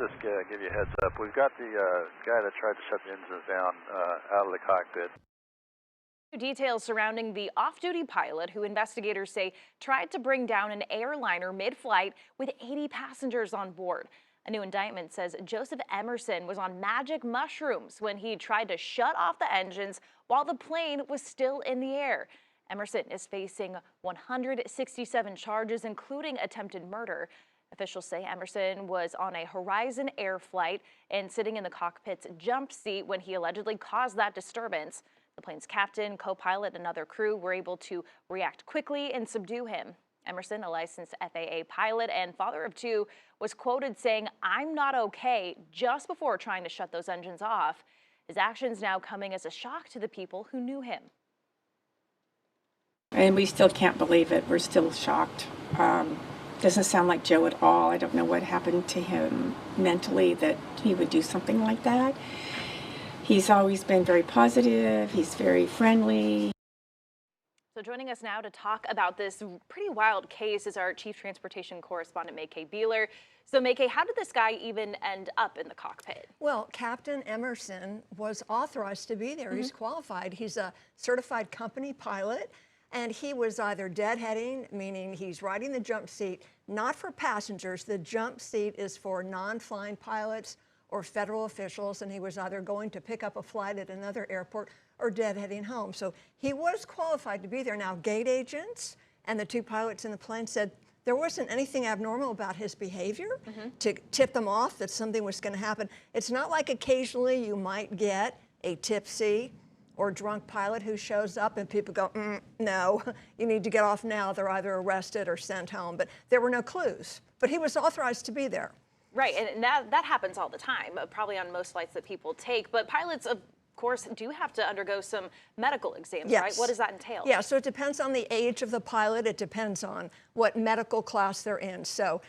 just give you a heads up. We've got the guy that tried to shut the engines down out of the cockpit. Details surrounding the off-duty pilot who investigators say tried to bring down an airliner mid-flight with 80 passengers on board. A new indictment says Joseph Emerson was on magic mushrooms when he tried to shut off the engines while the plane was still in the air. Emerson is facing 167 charges, including attempted murder. Officials say Emerson was on a Horizon Air flight and sitting in the cockpit's jump seat when he allegedly caused that disturbance. The plane's captain, co-pilot, and other crew were able to react quickly and subdue him. Emerson, a licensed FAA pilot and father of two, was quoted saying, "I'm not okay," just before trying to shut those engines off. His actions now coming as a shock to the people who knew him. And we still can't believe it. We're still shocked. Doesn't sound like Joe at all. I don't know what happened to him mentally that he would do something like that. He's always been very positive. He's very friendly. So joining us now to talk about this pretty wild case is our Chief Transportation Correspondent, May-Kay Beeler. So May-Kay, how did this guy even end up in the cockpit? Well, Captain Emerson was authorized to be there. He's qualified. He's a certified company pilot. And he was either deadheading, meaning he's riding the jump seat, not for passengers. The jump seat is for non-flying pilots or federal officials, and he was either going to pick up a flight at another airport or deadheading home. So he was qualified to be there. Now, gate agents and the two pilots in the plane said there wasn't anything abnormal about his behavior to tip them off that something was going to happen. It's not like occasionally you might get a tipsy or drunk pilot who shows up and people go, no, you need to get off now. They're either arrested or sent home. But there were no clues. But he was authorized to be there. Right, and that happens all the time, probably on most flights that people take. But pilots, of course, do have to undergo some medical exams, right? What does that entail? Yeah, so it depends on the age of the pilot. It depends on what medical class they're in. So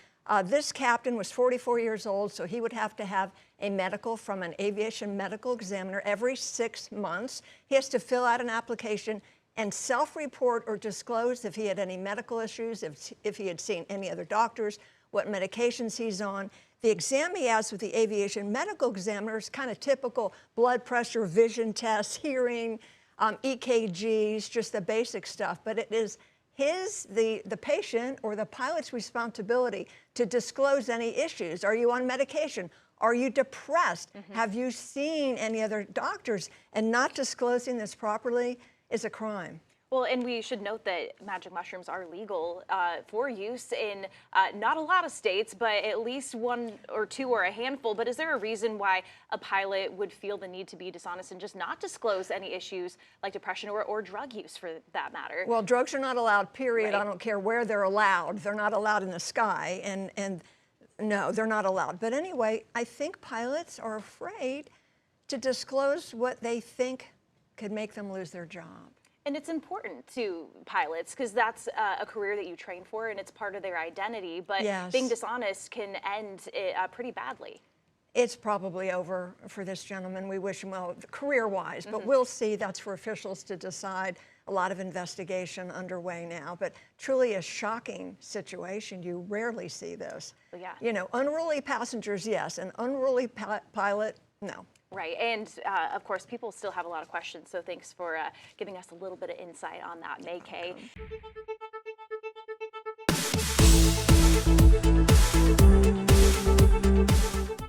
this captain was 44 years old, so he would have to have a medical from an aviation medical examiner every 6 months. He has to fill out an application and self-report or disclose if he had any medical issues, if he had seen any other doctors, what medications he's on. The exam he has with the aviation medical examiner is kind of typical: blood pressure, vision tests, hearing, EKGs, just the basic stuff. But it is the patient or the pilot's responsibility to disclose any issues. Are you on medication? Are you depressed? Have you seen any other doctors? And not disclosing this properly is a crime. Well, and we should note that magic mushrooms are legal for use in not a lot of states, but at least one or two or a handful. But is there a reason why a pilot would feel the need to be dishonest and just not disclose any issues like depression or drug use, for that matter? Well, drugs are not allowed, period. Right. I don't care where they're allowed. They're not allowed in the sky. And no, they're not allowed. But anyway, I think pilots are afraid to disclose what they think could make them lose their job. And it's important to pilots because that's a career that you train for and it's part of their identity. But being dishonest can end pretty badly. It's probably over for this gentleman. We wish him well career-wise, but we'll see. That's for officials to decide. A lot of investigation underway now, but truly a shocking situation. You rarely see this. Yeah. You know, unruly passengers, yes, an unruly pilot, no. Right, and of course, people still have a lot of questions, so thanks for giving us a little bit of insight on that, May-Kay.